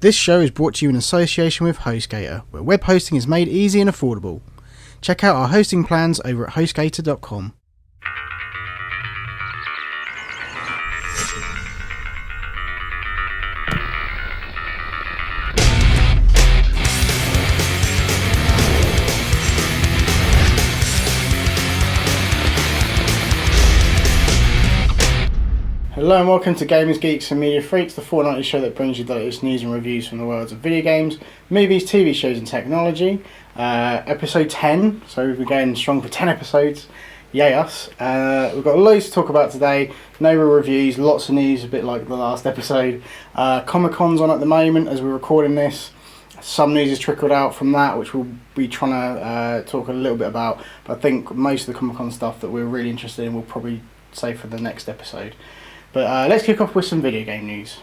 This show is brought to you in association with HostGator, where web hosting is made easy and affordable. Check out our hosting plans over at hostgator.com. Hello and welcome to Gamers, Geeks and Media Freaks, the fortnightly show that brings you the latest news and reviews from the worlds of video games, movies, TV shows and technology. Episode 10, so we've been going strong for 10 episodes. Yay us. We've got loads to talk about today, no real reviews, lots of news, a bit like the last episode. Comic-Con's on at the moment as we're recording this. Some news has trickled out from that, which we'll be trying to talk a little bit about. But I think most of the Comic-Con stuff that we're really interested in we'll probably save for the next episode. But let's kick off with some video game news.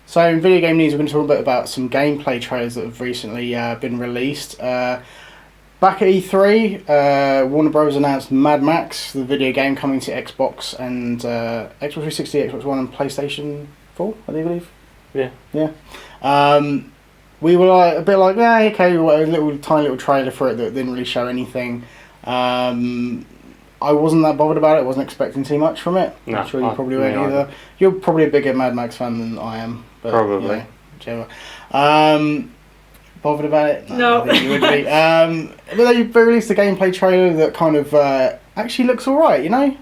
So in video game news, we're going to talk a bit about some gameplay trailers that have recently been released. Back at E3, Warner Bros. Announced Mad Max, the video game, coming to Xbox and Xbox 360, Xbox One and PlayStation 4, I believe. Yeah. We were like, a bit like, yeah, okay, a tiny little trailer for it that didn't really show anything. I wasn't that bothered about it. I wasn't expecting too much from it. I'm sure you probably weren't either. You're probably a bigger Mad Max fan than I am. But, probably. You know, bothered about it? No. I think you would be. But they released a gameplay trailer that kind of actually looks alright, you know?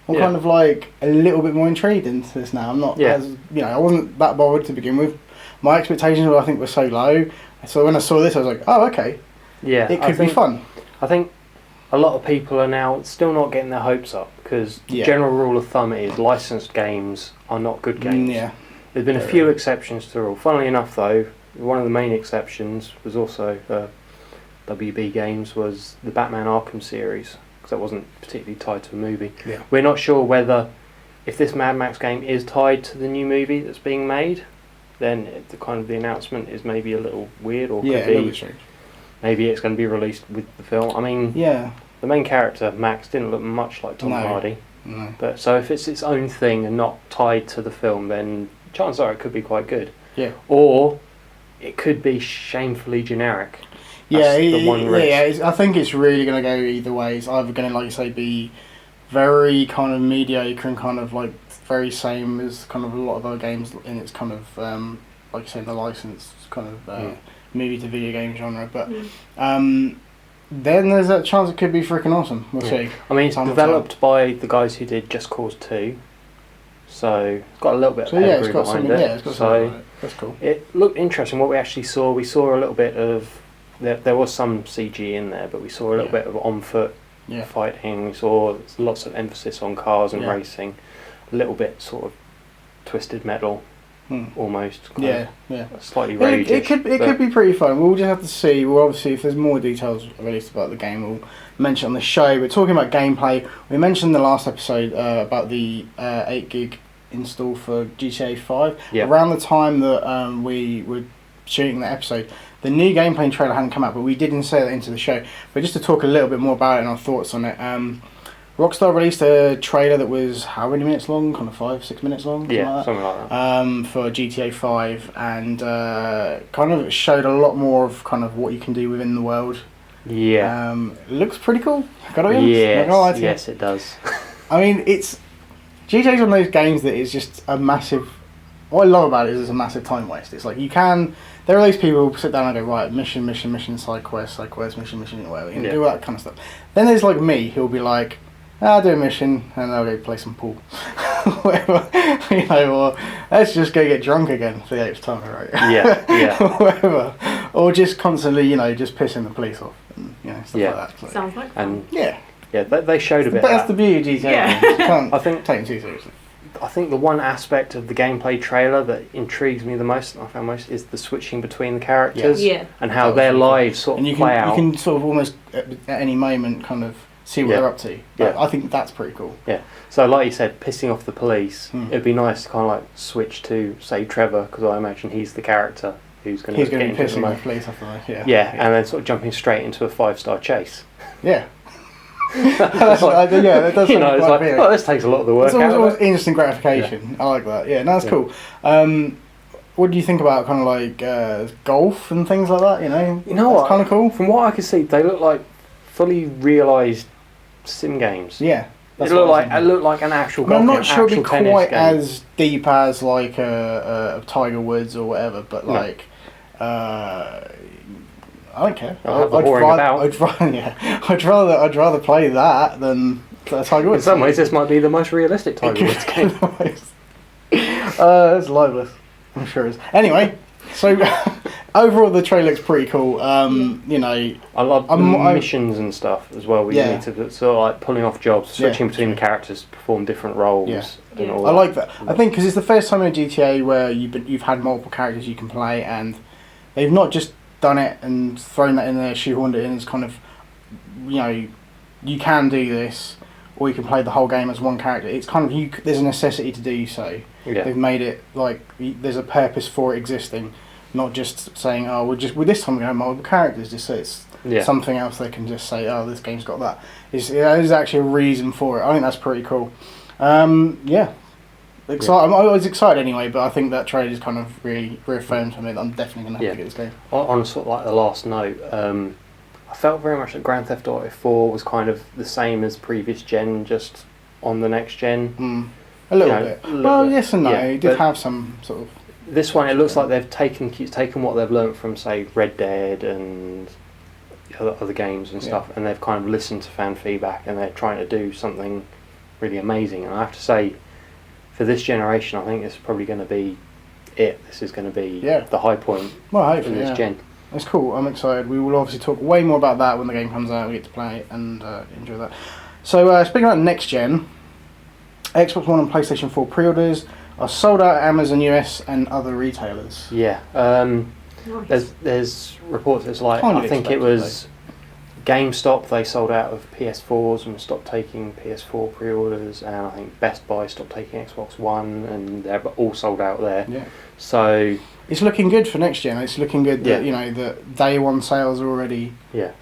I'm kind of like a little bit more intrigued into this now. I'm not as, you know, I wasn't that bothered to begin with. My expectations, I think, were so low. So when I saw this, I was like, oh, okay. Yeah. It could be fun. I think a lot of people are now still not getting their hopes up because the general rule of thumb is licensed games are not good games. Yeah. There's been a few exceptions to the rule. Funnily enough, though, one of the main exceptions was also WB Games was the Batman Arkham series because that wasn't particularly tied to a movie. Yeah. We're not sure whether if this Mad Max game is tied to the new movie that's being made, then the announcement is maybe a little weird or could be strange. Maybe it's going to be released with the film. I mean, the main character, Max, didn't look much like Tom Hardy. No. But so if it's its own thing and not tied to the film, then chances are it could be quite good. Yeah. Or it could be shamefully generic. That's the one risk. I think it's really going to go either way. It's either going to, like you say, be very kind of mediocre and kind of like very same as kind of a lot of other games in its kind of, like you say, the license kind of... movie to video game genre, but then there's a chance it could be freaking awesome. We'll see. I mean, it's developed by the guys who did Just Cause 2, so it's got a little bit of pedigree behind it. Yeah, it's got so that's cool. It looked interesting. What we actually saw, we saw a little bit of there was some CG in there, but we saw a little bit of on foot fighting. We saw lots of emphasis on cars and racing, a little bit sort of Twisted Metal. Almost slightly rage. It could be pretty fun. We'll just have to see. Well, obviously, if there's more details released about the game, we'll mention it on the show. We're talking about gameplay. We mentioned in the last episode about the 8 gig install for GTA 5. Around the time that we were shooting that episode, the new gameplay trailer hadn't come out, but we did insert that into the show. But just to talk a little bit more about it and our thoughts on it. Rockstar released a trailer that was how many minutes long? Kind of 5-6 minutes long? Something like that. For GTA 5 and kind of showed a lot more of kind of what you can do within the world. Yeah. It looks pretty cool. Gotta be honest. Yes, it does. I mean, GTA's one of those games that is just a massive... What I love about it is it's a massive time waste. It's like there are those people who sit down and go, right, mission, side quest, mission, whatever. You know, do all that kind of stuff. Then there's like me who'll be like, I'll do a mission and I'll go play some pool. Whatever. You know, or let's just go get drunk again for the 8th time, right? Yeah. Whatever. Or just constantly, you know, just pissing the police off and, you know, stuff like that. So, sounds like fun. Yeah, they showed a bit but that's the beauty of GTA. Yeah. You can't take them too seriously. I think the one aspect of the gameplay trailer that intrigues me the most, and I found most, is the switching between the characters and how their lives sort of play out. You can sort of almost at any moment kind of see what they're up to. I think that's pretty cool. Yeah. So like you said, pissing off the police, it'd be nice to kind of like switch to, say, Trevor, because I imagine he's the character who's going to be pissing the police off the road. And then sort of jumping straight into a 5-star chase. Yeah. That does. You know, it's like, this takes a lot of the work out. It's always instant gratification. I like that. Yeah, no, that's cool. what do you think about kind of like golf and things like that? You know what? Kind of cool. From what I can see, they look like fully realised sim games. Yeah. It looked like an actual golf I'm game. not sure it'd be quite game. as deep as like a Tiger Woods or whatever, but like I don't care. I'd rather play that than Tiger Woods. In some ways, this might be the most realistic Tiger Woods game. It's lifeless. I'm sure it is. Anyway, so overall the trailer looks pretty cool. You know, I love the missions and stuff as well. Where you need to sort of like pulling off jobs, switching between characters to perform different roles. Yeah. And all I like that. I think because it's the first time in a GTA where you've had multiple characters you can play, and they've not just done it and thrown that in there, shoehorned it in as kind of, you know, you can do this, or you can play the whole game as one character. It's kind of there's a necessity to do so. Yeah. They've made it like there's a purpose for it existing, not just saying, oh, with this time we have multiple characters, just so it's something else they can just say, oh, this game's got that. There's actually a reason for it. I think that's pretty cool. Excited. I was excited anyway, but I think that trailer just kind of really reaffirmed for me that I'm definitely going to have to get this game. On sort of like the last note, I felt very much that Grand Theft Auto 4 was kind of the same as previous gen, just on the next gen. A little bit. Yes and no. It did have some sort of... This one, it looks like they've taken what they've learnt from, say, Red Dead and other games and stuff, and they've kind of listened to fan feedback, and they're trying to do something really amazing. And I have to say, for this generation, I think this is probably going to be it. This is going to be the high point for this gen. It's cool. I'm excited. We will obviously talk way more about that when the game comes out. We get to play it and enjoy that. So speaking about next gen, Xbox One and PlayStation 4 pre-orders are sold out at Amazon US and other retailers. Yeah. There's reports. It's like I think it was GameStop. They sold out of PS4s and stopped taking PS4 pre-orders, and I think Best Buy stopped taking Xbox One, and they're all sold out there. Yeah. So it's looking good for next gen. It's looking good that that day one sales are already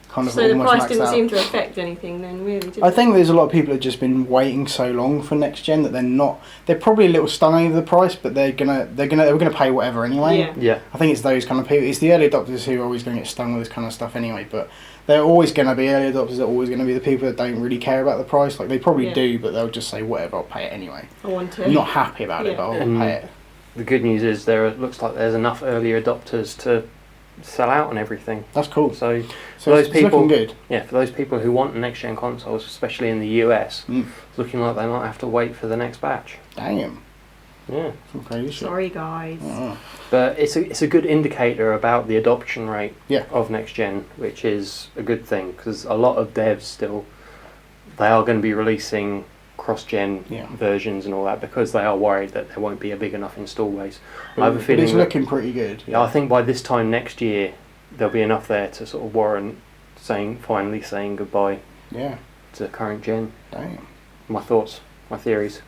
kind of. So the price didn't seem to affect anything then, really. Did I think there's a lot of people who've just been waiting so long for next gen that they're not. They're probably a little stung over the price, but they're gonna pay whatever anyway. Yeah. I think it's those kind of people. It's the early adopters who are always going to get stung with this kind of stuff anyway. But they're always going to be early adopters. They're always going to be the people that don't really care about the price. Like they probably do, but they'll just say whatever. I'll pay it anyway. I want to. I'm not happy about it, but I'll pay it. The good news is looks like there's enough early adopters to sell out and everything. That's cool. So for those people, looking good. Yeah, for those people who want next gen consoles, especially in the US, it's looking like they might have to wait for the next batch. Damn. Yeah. Some crazy shit. Sorry, guys. But it's a good indicator about the adoption rate of next gen, which is a good thing because a lot of devs still they are going to be releasing cross-gen versions and all that because they are worried that there won't be a big enough install base. I have a feeling it's looking pretty good. Yeah, I think by this time next year there'll be enough there to sort of warrant finally saying goodbye to current gen. Damn. My thoughts, my theories.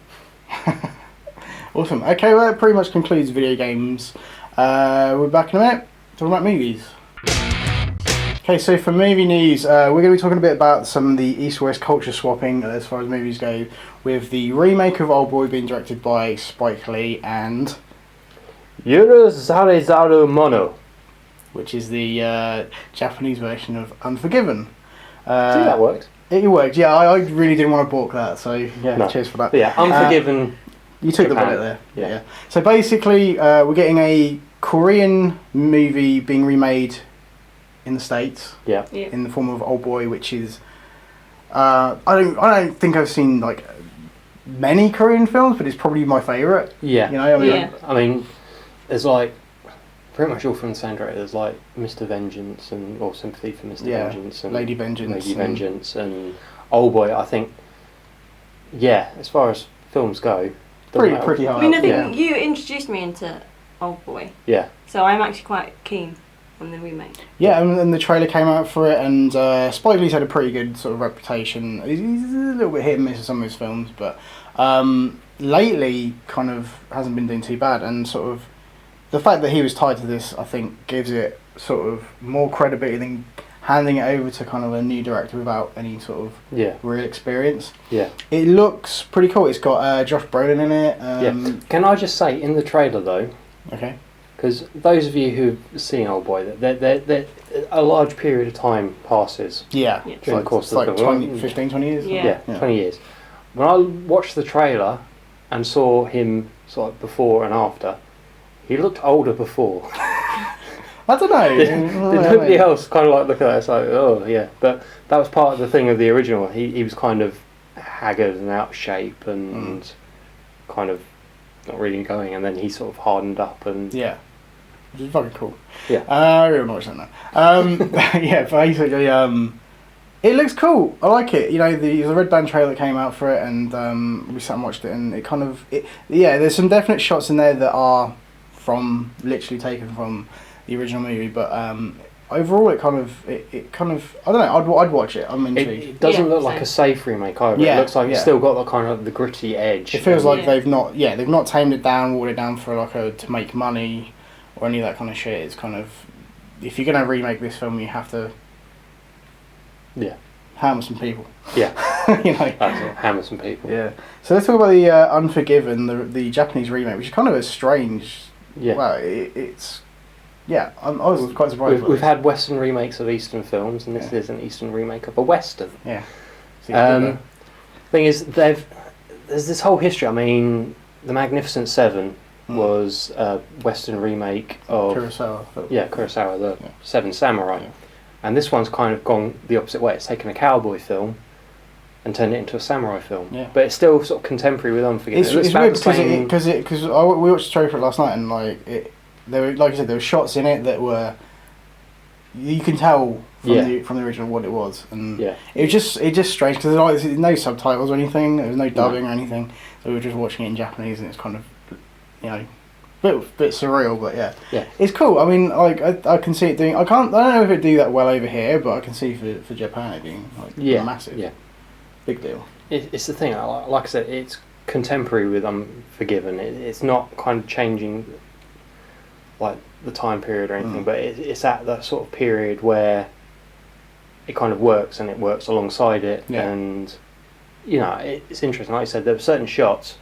Awesome. Okay, well that pretty much concludes video games. We're back in a minute talking about movies. Okay, so for movie news, we're going to be talking a bit about some of the East-West culture swapping as far as movies go, with the remake of Oldboy being directed by Spike Lee and Zarezaru Mono, which is the Japanese version of Unforgiven. See, that worked. It worked, yeah. I really didn't want to balk that, so cheers for that. But yeah, Unforgiven. You took Japan. the bullet there. Yeah. So basically, we're getting a Korean movie being remade in the States, in the form of Oldboy, which is I don't think I've seen like many Korean films, but it's probably my favourite. Yeah, you know, I mean, there's like pretty much all from the soundtrack. There's like Mr. Vengeance or Sympathy for Mr. Vengeance and Lady Vengeance, and Oldboy. I think, as far as films go, pretty high. I mean, I think you introduced me into Oldboy. Yeah. So I'm actually quite keen on the remake. Yeah, and the trailer came out for it, and Spike Lee's had a pretty good sort of reputation. He's a little bit hit and miss in some of his films, but lately kind of hasn't been doing too bad, and sort of the fact that he was tied to this, I think, gives it sort of more credibility than handing it over to kind of a new director without any sort of real experience. Yeah. It looks pretty cool. It's got Josh Brolin in it. Can I just say, in the trailer though, okay, Because those of you who've seen Oldboy, they're a large period of time passes. Yeah. During the course of the film. 20 years? Yeah. 20 years. When I watched the trailer and saw him sort of before and after, he looked older before. I don't know. Did nobody else kind of like look at that? It's like, oh yeah. But that was part of the thing of the original. He was kind of haggard and out of shape and kind of not really going, and then he sort of hardened up and yeah, which is fucking cool. Yeah, I really not watching that. Yeah, basically, it looks cool. I like it. You know, there's a Red Band trailer that came out for it, and we sat and watched it, and it kind of there's some definite shots in there that are literally taken from the original movie, but overall it kind of I don't know. I'd watch it. I'm intrigued. It doesn't look like a safe remake either. Yeah, it looks like it's still got the kind of the gritty edge. It feels like they've not tamed it down, watered it down for to make money or any of that kind of shit. It's kind of, if you're gonna remake this film, you have to hammer some people. Yeah. You know, that's it. Hammer some people. Yeah. So let's talk about the Unforgiven, the Japanese remake, which is kind of a strange. Yeah. Well, it's. Yeah, I was quite surprised. We've had Western remakes of Eastern films, and this is an Eastern remake of a Western. Yeah. Thing is, there's this whole history. I mean, The Magnificent Seven was a Western remake of Kurosawa. Kurosawa, the Seven Samurai, and this one's kind of gone the opposite way. It's taken a cowboy film and turned it into a samurai film. Yeah. But it's still sort of contemporary with Unforgiven. It's weird because we watched the trailer for it last night, and there were, like I said, there were shots in it that were, you can tell from the original what it was, and it was just strange because there's no subtitles or anything. There was no dubbing or anything, so we were just watching it in Japanese, and it's kind of, bit surreal, but it's cool. I mean, I can see it doing. I don't know if it'd do that well over here, but I can see for Japan it being massive. Yeah, big deal. It's the thing. Like I said, it's contemporary with Unforgiven. It's not kind of changing like the time period or anything, but it's at that sort of period where it kind of works, and it works alongside it, and it's interesting. Like I said, there were certain shots,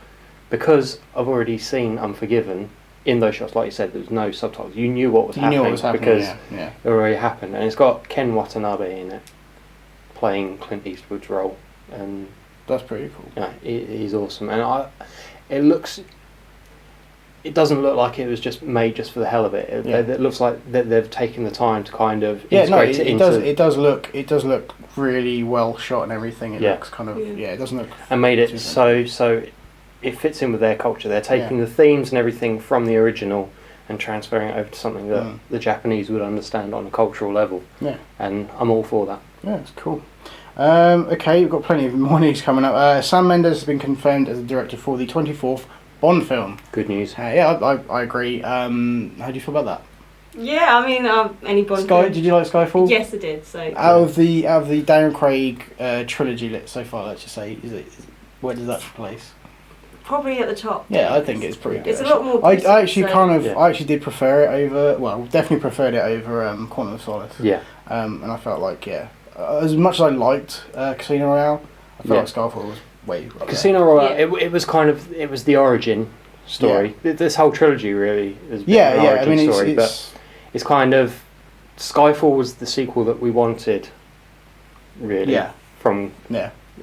because I've already seen Unforgiven. In those shots, like you said, there was no subtitles. You knew what was happening because it already happened, and it's got Ken Watanabe in it, playing Clint Eastwood's role, and that's pretty cool. Yeah, he's awesome, and it doesn't look like it was just made just for the hell of it. It looks like they've taken the time to kind of integrate it into. It does look really well shot and everything. It looks kind of it doesn't look. And made it so it fits in with their culture. They're taking the themes and everything from the original and transferring it over to something that the Japanese would understand on a cultural level. Yeah, and I'm all for that. Yeah, it's cool. Okay, we've got plenty of more news coming up. Sam Mendes has been confirmed as the director for the 24th Bond film. Good news. I agree. How do you feel about that? Yeah, I mean, any Bond film. Did you like Skyfall? Yes, I did. So out of the Daniel Craig trilogy so far, let's just say, where does that place? Probably at the top. Yeah, I think it's pretty good. It's a lot more. I actually did prefer it over. Well, definitely preferred it over Quantum of Solace. Yeah. And I felt like as much as I liked Casino Royale, I felt like Skyfall was way. Casino Royale. It was kind of the origin story. This whole trilogy really is an origin story, but it's kind of Skyfall was the sequel that we wanted. Really. Yeah.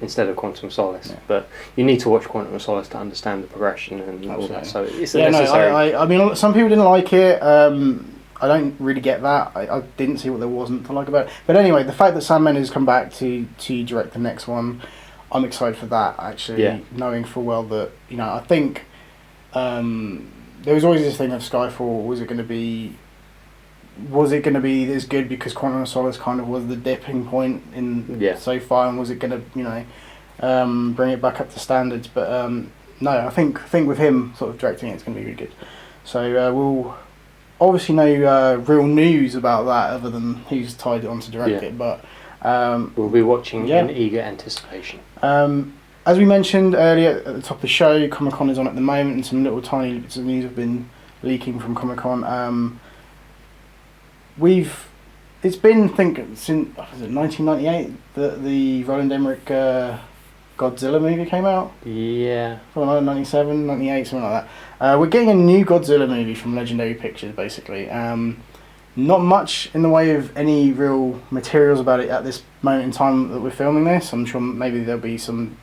Instead of Quantum of Solace, but you need to watch Quantum of Solace to understand the progression and all that. So it's necessary. I mean, some people didn't like it. I don't really get that. I didn't see what there wasn't to like about it. But anyway, the fact that Sam Mendes has come back to direct the next one, I'm excited for that. Actually, knowing full well that I think there was always this thing of Skyfall. Was it going to be as good because Quantum of Solace kind of was the dipping point in so far, and was it going to bring it back up to standards? But no, I think with him sort of directing it's going to be really good. So we'll obviously no real news about that other than who's tied it on to direct it, but we'll be watching in eager anticipation. As we mentioned earlier at the top of the show, Comic-Con is on at the moment, and some little tiny bits of news have been leaking from Comic-Con. It's been since 1998 that the Roland Emmerich Godzilla movie came out. Yeah. From like 97, 98, something like that. We're getting a new Godzilla movie from Legendary Pictures, basically. Not much in the way of any real materials about it at this moment in time that we're filming this. I'm sure maybe there'll be some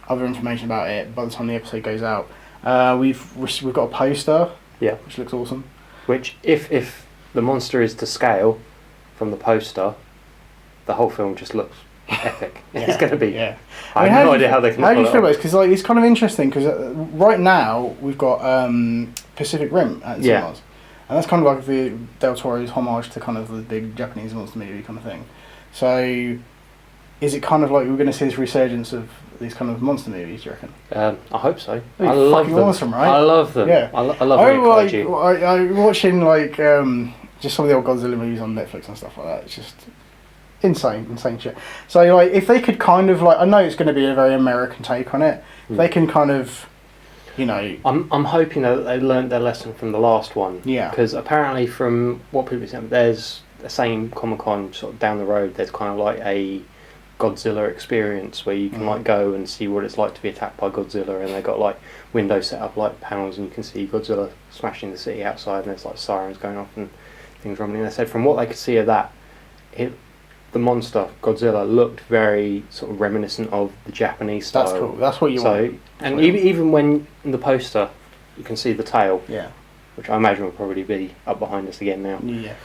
other information about it by the time the episode goes out. We've got a poster, yeah, which looks awesome. Which, if the monster is to scale from the poster, the whole film just looks epic. Yeah, it's going to be. Yeah. I have no idea how they can. How do you feel about this? Because like it's kind of interesting because right now we've got Pacific Rim at cinemas. And that's kind of like the Del Toro's homage to kind of the big Japanese monster movie kind of thing. So, is it kind of like we're going to see this resurgence of these kind of monster movies, do you reckon? I hope so. I love them. Awesome, right? I love them. Yeah. I love kaiju. I'm watching like just some of the old Godzilla movies on Netflix and stuff like that. It's just insane shit. So like, if they could kind of like, I know it's going to be a very American take on it. If they can kind of, you know, I'm hoping that they learned their lesson from the last one. Yeah. Because apparently, from what people said, there's the same Comic-Con sort of down the road. There's kind of like a Godzilla experience where you can like go and see what it's like to be attacked by Godzilla, and they got like windows set up like panels, and you can see Godzilla smashing the city outside, and there's like sirens going off and things rumbling. They said from what they could see of that, the monster Godzilla looked very sort of reminiscent of the Japanese style. That's cool. That's what you want. And even when in the poster you can see the tail, which I imagine will probably be up behind us again now. Yeah.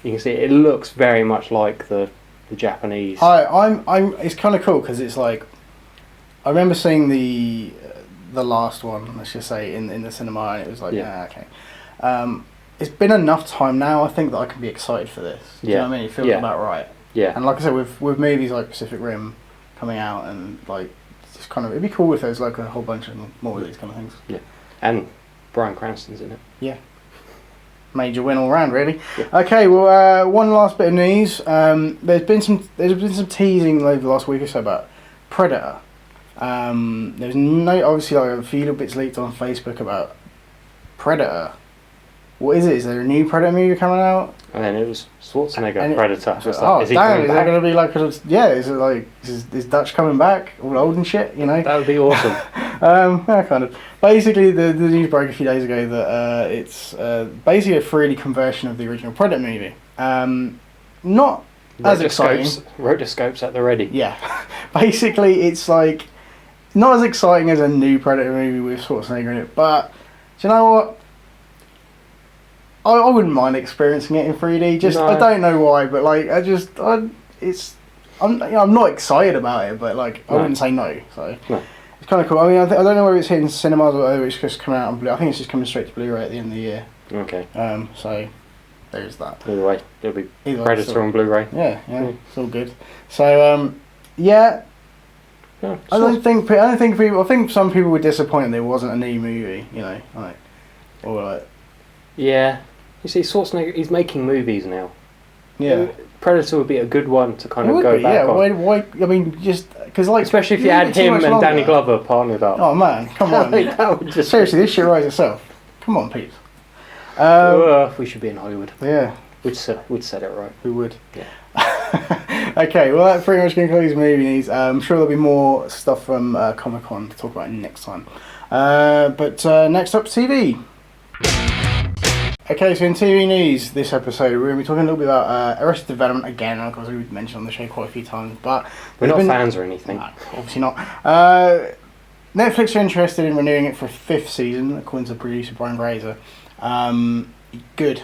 You can see it looks very much like the Japanese. I'm. It's kind of cool because it's like, I remember seeing the last one. Let's just say in the cinema, and it was like, okay. It's been enough time now, I think, that I can be excited for this. Do you know what I mean? It feels about right. Yeah. And like I said, with movies like Pacific Rim coming out, and like, just kind of, it'd be cool if there's like a whole bunch of more of these kind of things. Yeah. And Bryan Cranston's in it. Yeah. Major win all round, really. Yeah. Okay, well, one last bit of news. There's been some teasing over the last week or so about Predator. There's obviously like a few little bits leaked on Facebook about Predator. What is it? Is there a new Predator movie coming out? And then it was Schwarzenegger Predator. So is he coming is back? there going to be like is it like is Dutch coming back all old and shit? You know. That would be awesome. Yeah, kind of. Basically, the news broke a few days ago that it's basically a 3D conversion of the original Predator movie. Not as exciting. Rotoscopes at the ready. Yeah. Basically, it's like not as exciting as a new Predator movie with Schwarzenegger in it, but do you know what? I wouldn't mind experiencing it in 3D. Just I don't know why, but like I'm not excited about it, but like I wouldn't say no. So it's kind of cool. I mean, I don't know whether it's hitting cinemas or whether it's just coming out on Blu. I think it's just coming straight to Blu-ray at the end of the year. Okay. So there's that. Either way, it'll be Predator on Blu-ray. Yeah, it's all good. So I think some people were disappointed there wasn't a new movie. You know, like or like. Yeah. You see, Schwarzenegger, he's making movies now. Yeah. Predator would be a good one to kind of go back on. Why? I mean, just because like. Especially if you had him and Danny Glover partnered up. Oh man, come on! That would just seriously, this shit writes itself. Come on, Pete. We should be in Hollywood. Yeah. We'd set it right. We would. Yeah. Okay, well that pretty much concludes movie news. I'm sure there'll be more stuff from Comic-Con to talk about next time. But next up, TV. Okay, so in TV news this episode, we're going to be talking a little bit about Arrested Development again. Of course, we've mentioned on the show quite a few times, but we're not fans or anything. No, obviously not. Netflix are interested in renewing it for a 5th season, according to producer Brian Grazer. Good.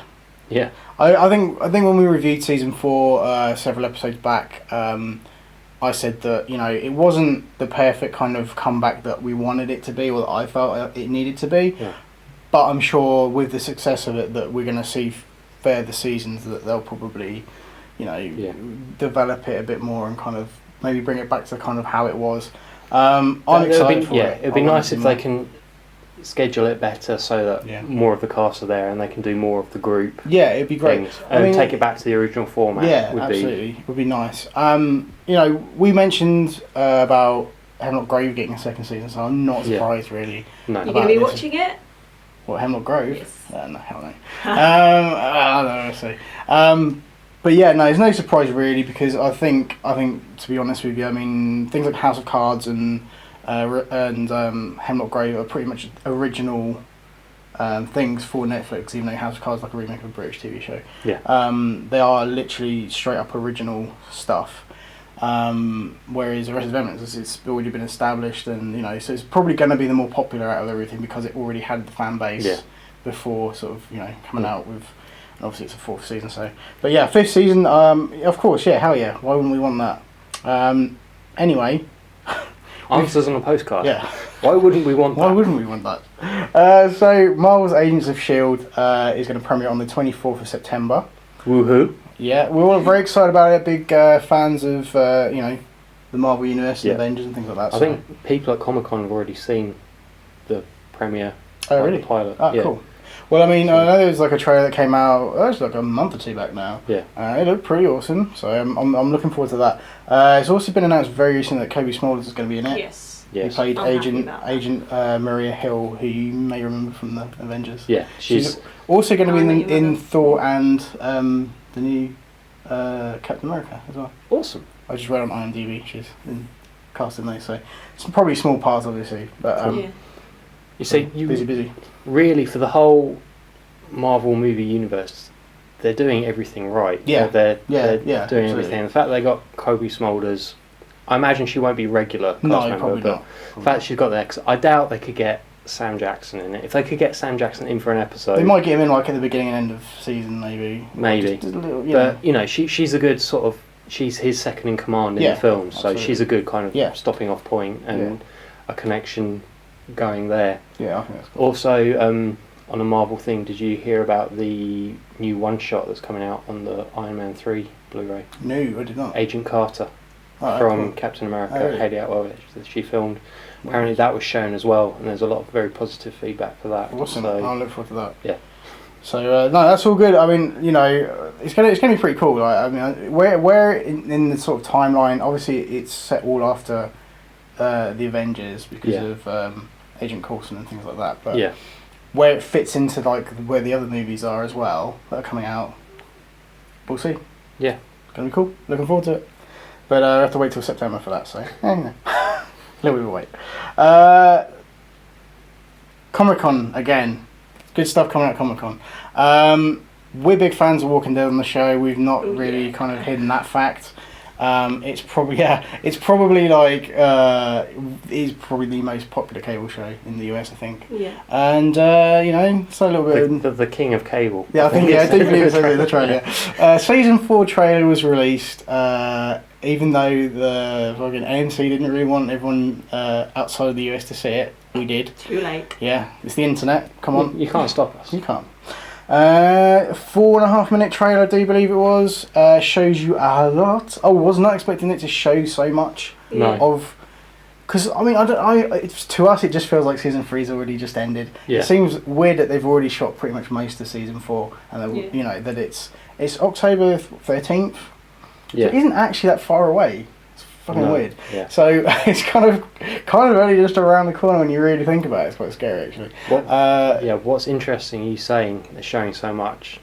Yeah. I think when we reviewed season 4 several episodes back, I said that it wasn't the perfect kind of comeback that we wanted it to be, or that I felt it needed to be. Yeah. But I'm sure with the success of it that we're going to see further seasons that they'll probably, develop it a bit more and kind of maybe bring it back to kind of how it was. I'm excited for it. It'd be nice if they can schedule it better so that more of the cast are there and they can do more of the group. Yeah, it'd be great. And take it back to the original format. Yeah, absolutely. Would be nice. We mentioned about Hemlock Grove getting a 2nd season, so I'm not surprised really. No. You're going to be watching it? What, Hemlock Grove? Yes. No, hell no. I don't know what to say. But yeah, no, it's no surprise really, because I think to be honest with you, I mean things like House of Cards and Hemlock Grove are pretty much original things for Netflix, even though House of Cards is like a remake of a British TV show. Yeah. They are literally straight up original stuff. Whereas the rest of the Eminence, it's already been established, and so it's probably going to be the more popular out of everything because it already had the fan base before sort of coming out with. Obviously, it's a 4th season, so. But yeah, 5th season. Of course, yeah, hell yeah. Why wouldn't we want that? Anyway. Answers on a postcard. Yeah. Why wouldn't we want that? Why wouldn't we want that? So, Marvel's Agents of S.H.I.E.L.D. Is going to premiere on the 24th of September. Woohoo! Yeah, we're all very excited about it. Big fans of the Marvel Universe and Avengers and things like that. I think people at Comic-Con have already seen the premiere. Oh, really? The pilot. Oh, cool. Well, I mean, I know there was like a trailer that came out. It was like a month or two back now. Yeah. It looked pretty awesome, so I'm looking forward to that. It's also been announced very recently that Kobe Smulders is going to be in it. Yes. He played Agent Maria Hill, who you may remember from the Avengers. Yeah, she's also going to be in Thor and the new Captain America as well. Awesome. I just read on IMDb she's in casting there, so it's probably small parts, obviously, but you see, busy. Really, for the whole Marvel movie universe, they're doing everything right. Yeah, they're doing absolutely. everything. The fact they got Kobe Smulders, I imagine she won't be regular cast member, probably but not. the fact she's got there, 'cause I doubt they could get Sam Jackson in it. If they could get Sam Jackson in for an episode, they might get him in like at the beginning and end of season, maybe. Just a little, but she's a good sort of. She's his second in command in the film, so absolutely. she's a good kind of stopping off point and a connection going there. Yeah, I think that's cool. Also, on a Marvel thing, did you hear about the new one-shot that's coming out on the Iron Man 3 Blu-ray? No, I did not. Agent Carter from cool. Captain America, really? Haley Atwell, that she filmed. Apparently that was shown as well, and there's a lot of very positive feedback for that. Awesome, So, I'll look forward to that. Yeah. So, no, that's all good. I mean, it's gonna be pretty cool. Like, I mean, where in the sort of timeline, obviously it's set all after the Avengers because of Agent Coulson and things like that, but where it fits into like where the other movies are as well that are coming out, we'll see. Yeah, gonna be cool. Looking forward to it. But I have to wait till September for that. So a little bit of a wait. Comic-Con again. Good stuff coming out of Comic-Con. We're big fans of Walking Dead on the show. We've not really kind of hidden that fact. It's probably like is probably the most popular cable show in the US, I think. Yeah. And it's a little bit the king of cable. Yeah, I do believe it's the trailer. Season 4 trailer was released. Even though the fucking AMC didn't really want everyone outside of the US to see it, we did. Too late. Yeah, it's the internet. Come on. You can't stop us. You can't. 4.5 minute trailer, I do believe it was. Shows you a lot. I was not expecting it to show so much of. Because I mean, to us it just feels like season 3's already just ended. Yeah. It seems weird that they've already shot pretty much most of season 4, and that, that it's October 13th. Yeah. So it isn't actually that far away. It's fucking weird. Yeah. So it's kind of only just around the corner when you really think about it. It's quite scary actually. What's interesting, you saying they're showing so much,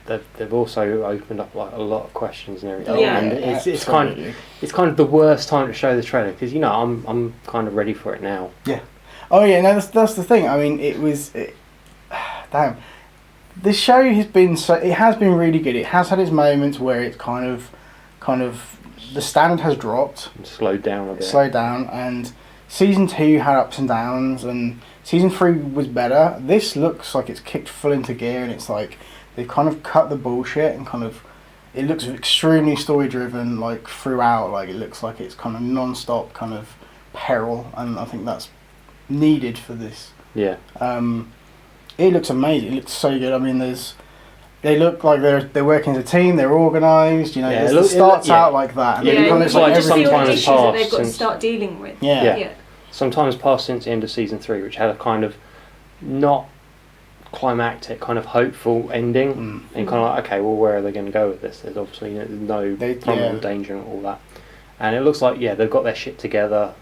they've also opened up like a lot of questions and everything. And it's kind of the worst time to show the trailer because I'm kind of ready for it now. Yeah. Oh yeah, no, that's the thing. I mean, damn. The show has been really good. It has had its moments where it's kind of the standard has dropped, slowed down a bit. And season 2 had ups and downs, and season 3 was better. This looks like it's kicked full into gear, and it's like they've kind of cut the bullshit and it looks extremely story driven, like throughout. Like it looks like it's kind of non-stop kind of peril, and I think that's needed for this. Yeah. It looks amazing. It looks so good. I mean, they look like they're working as a team. They're organised. It starts out like that. And it then looks like sometimes past issues that they've got to start dealing with. Yeah. Sometimes past since the end of season 3, which had a kind of not climactic, kind of hopeful ending, and kind of like, okay, well, where are they going to go with this? There's obviously no problem, danger, and all that. And it looks like they've got their shit together,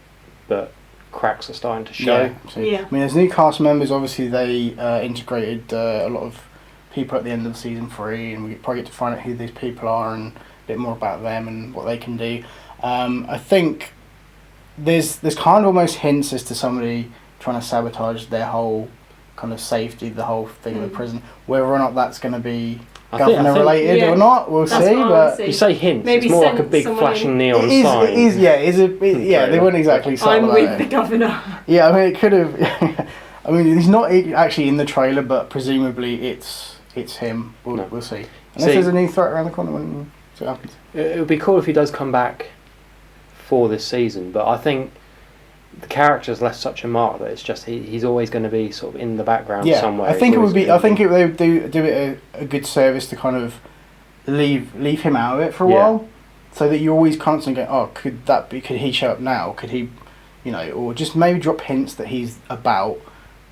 but cracks are starting to show. I mean, there's new cast members. Obviously, they integrated a lot of people at the end of season 3, and we probably get to find out who these people are and a bit more about them and what they can do. I think there's kind of almost hints as to somebody trying to sabotage their whole kind of safety, the whole thing of the prison. Whether or not that's going to be governor related or not, we'll see. But you say hints, maybe it's more like a big flashing neon sign. It is, they weren't exactly subtle I'm about with it. the governor. Yeah, I mean, it could have. I mean, he's not actually in the trailer, but presumably it's him. We'll see. Unless there's a new threat around the corner, we'll see what happens. It would be cool if he does come back for this season, but I think the character's left such a mark that it's just he's always going to be sort of in the background somewhere. I think it would be. I think they would do it a good service to kind of leave him out of it for a while, so that you always constantly go, oh, could that be? Could he show up now? Could he, or just maybe drop hints that he's about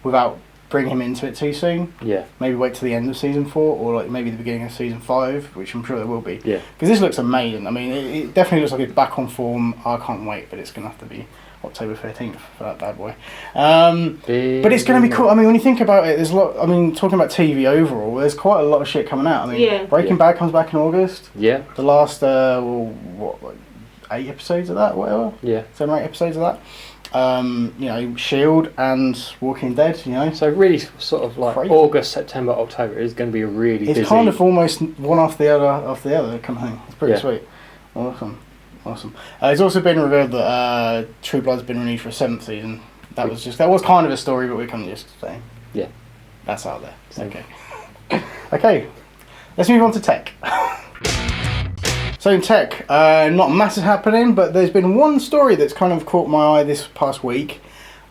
without bringing him into it too soon. Yeah. Maybe wait till the end of season 4 or like maybe the beginning of season 5, which I'm sure there will be. Yeah. Because this looks amazing. I mean, it definitely looks like it's back on form. I can't wait, but it's going to have to be October 13th for that bad boy. But it's going to be cool. I mean, when you think about it, there's a lot. I mean, talking about TV overall, there's quite a lot of shit coming out. I mean, Breaking Bad comes back in August. Yeah. The last, 8 episodes of that, whatever. Yeah. 7 or 8 episodes of that. S.H.I.E.L.D. and Walking Dead, So really sort of like crazy. August, September, October is going to be a really busy... It's kind of almost one after the other kind of thing. It's pretty sweet. Awesome. It's also been revealed that True Blood's been renewed for a 7th season. That was kind of a story, but we can just say... Yeah. That's out there. Okay. Okay. Let's move on to tech. So in tech, not massive happening, but there's been one story that's kind of caught my eye this past week.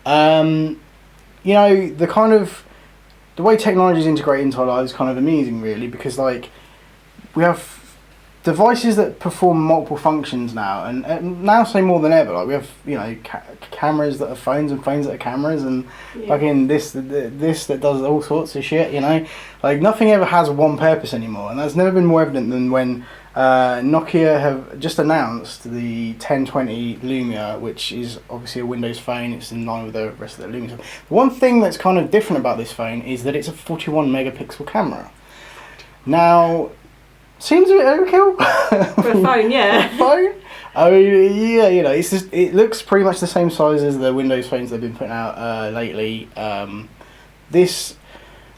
The way technology is integrated into our lives is kind of amusing, really, because like we have devices that perform multiple functions now, and now say more than ever. Like we have cameras that are phones and phones that are cameras, and fucking this that does all sorts of shit. Like nothing ever has one purpose anymore, and that's never been more evident than when. Nokia have just announced the 1020 Lumia, which is obviously a Windows phone. It's in line with the rest of the Lumia. The one thing that's kind of different about this phone is that it's a 41 megapixel camera. Now, seems a bit overkill. For a phone, yeah. For a phone? I mean, it's just, it looks pretty much the same size as the Windows phones they've been putting out lately.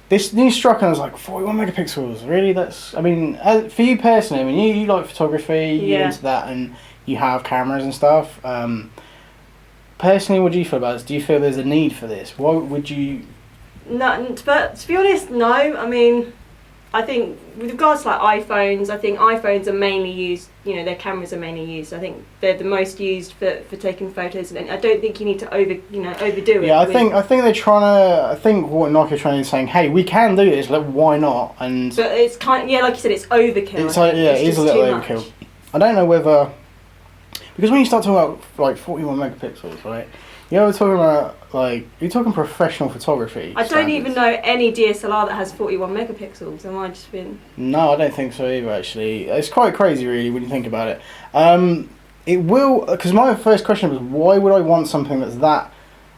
This news struck and I was like, 41 megapixels, really? For you personally, I mean, you like photography, you're into that, and you have cameras and stuff. Personally, what do you feel about this? Do you feel there's a need for this? Why would you... No, but to be honest, no. I mean, I think with regards to like iPhones, I think iPhones are mainly used, their cameras are mainly used. I think they're the most used for taking photos, and I don't think you need to overdo it. Yeah, I think they're trying to. I think what Nokia trying to is saying, hey, we can do this. Like, why not? But it's like you said, it's overkill. It is a little overkill. Much. I don't know whether because when you start talking about like 41 megapixels, right? We're talking about you're talking professional photography. I don't even know any DSLR that has 41 megapixels. Am I just being... No, I don't think so either. Actually, it's quite crazy, really, when you think about it. It will, because my first question was, why would I want something that's that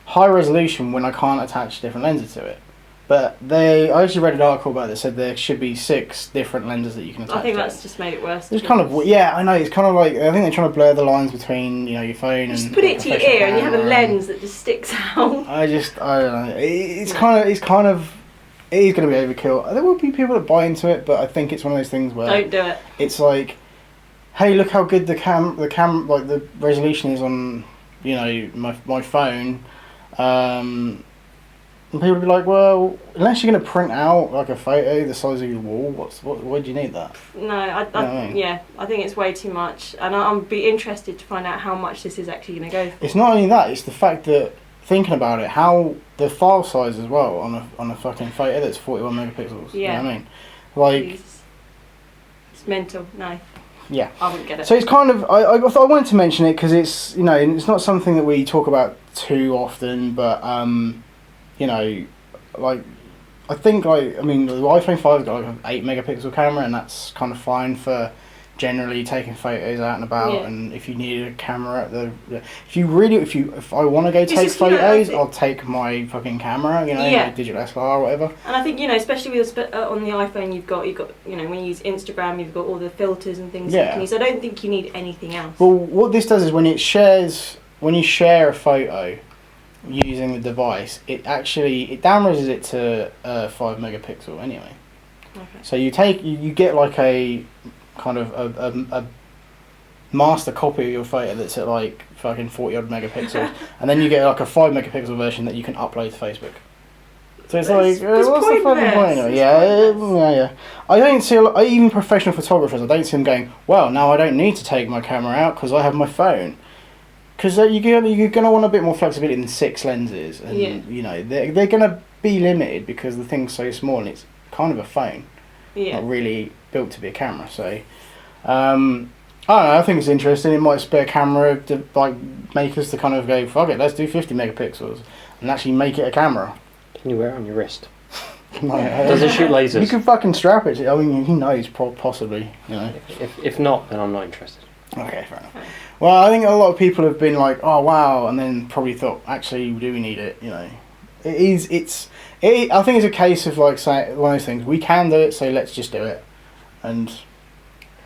high resolution when I can't attach different lenses to it? But I actually read an article about it that said there should be 6 different lenses that you can attach. I think that's just made it worse. It's kind of I know. It's kind of like I think they're trying to blur the lines between your phone and. Just put it to your ear and you have a lens that just sticks out. I don't know. It is going to be overkill. There will be people that buy into it, but I think it's one of those things where don't do it. It's like, hey, look how good the resolution is on my phone. And people will be like, well, unless you're going to print out like a photo the size of your wall, why do you need that? No, I think it's way too much, and I'll be interested to find out how much this is actually going to go for. It's not only that; it's the fact that thinking about it, how the file size as well on a fucking photo that's 41 megapixels. Yeah. You know what I mean? It's mental. No. Yeah. I wouldn't get it. So it's kind of I wanted to mention it because it's it's not something that we talk about too often, but I think the iPhone 5's got like an 8 megapixel camera, and that's kind of fine for generally taking photos out and about, Yeah. and if you needed a camera at if I want to go take just, you know, photos, I'll take my fucking camera, you know, Yeah. my digital SLR or whatever. And I think, you know, especially with on the iPhone, you've got, you know, when you use Instagram, you've got all the filters and things. Yeah. You can use. I don't think you need anything else. Well, what this does is when you share a photo using the device, it downres it to 5 megapixel anyway. Okay. So you get like a kind of a master copy of your photo that's at like fucking 40 odd megapixels, and then you get like a 5 megapixel version that you can upload to Facebook. So it's what's the fucking point of it? Yeah. I don't see even professional photographers. I don't see them going, well, now I don't need to take my camera out because I have my phone. Because you're going to want a bit more flexibility than 6 lenses, and you know they're going to be limited because the thing's so small and it's kind of a phone, not really built to be a camera. So I don't know. I think it's interesting. It might spare camera makers to kind of go, fuck it, let's do 50 megapixels and actually make it a camera. Can you wear it on your wrist? Does it shoot lasers? You can fucking strap it. I mean, who knows? Possibly, you know. If not, then I'm not interested. Okay, fair enough. Well, I think a lot of people have been like, "Oh wow," and then probably thought, "Actually, do we need it?" You know, I think it's a case of like saying one of those things. We can do it, so let's just do it. And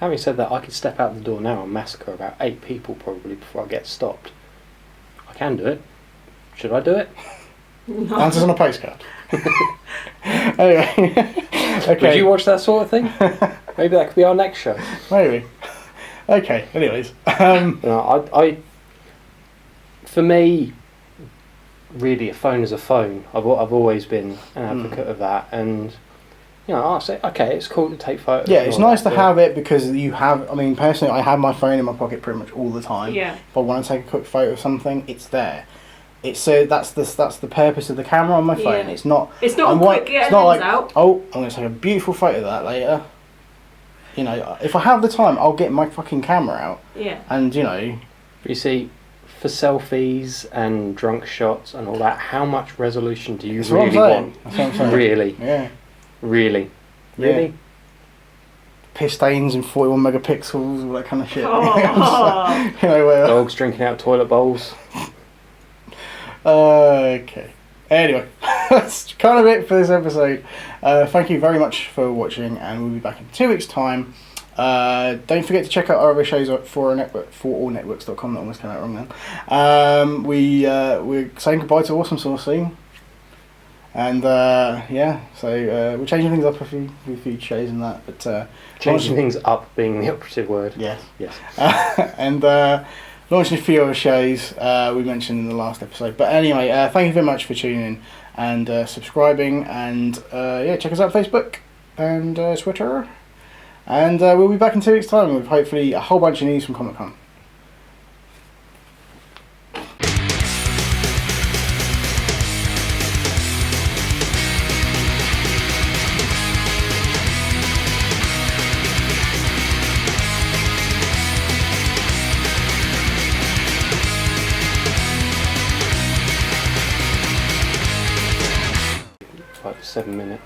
having said that, I could step out the door now and massacre about 8 people probably before I get stopped. I can do it. Should I do it? No. Answers on a postcard. Anyway, okay. Would you watch that sort of thing? Maybe that could be our next show. Maybe. Okay. Anyways, no, I for me, really, a phone is a phone. I've always been an advocate of that, and you know, I say, okay, it's cool to take photos. Yeah, it's nice to have it because you have. I mean, personally, I have my phone in my pocket pretty much all the time. Yeah. If I want to take a quick photo of something, it's there. It's so that's the purpose of the camera on my phone. Yeah. It's not. It's not quick get a lens out. Oh, I'm going to take a beautiful photo of that later. You know, if I have the time, I'll get my fucking camera out. Yeah. And you know. You see, for selfies and drunk shots and all that, how much resolution do you really want? That's what I'm saying. Really? Yeah. Really? Really? Yeah. Piss stains in 41 megapixels, all that kind of shit. Oh. You know, Dogs drinking out toilet bowls. Okay. Anyway, that's kind of it for this episode. Thank you very much for watching, and we'll be back in 2 weeks' time. Don't forget to check out our other shows at forallnetworks.com. That almost came out wrong then. We're saying goodbye to Awesome Sauce soon. And so we're changing things up a few shows and that. But changing things up being the operative word. Yes. Yes. And launching a few other shows we mentioned in the last episode. But anyway, thank you very much for tuning in and subscribing. And check us out on Facebook and Twitter. And we'll be back in 2 weeks' time with hopefully a whole bunch of news from Comic Con. Like 7 minutes.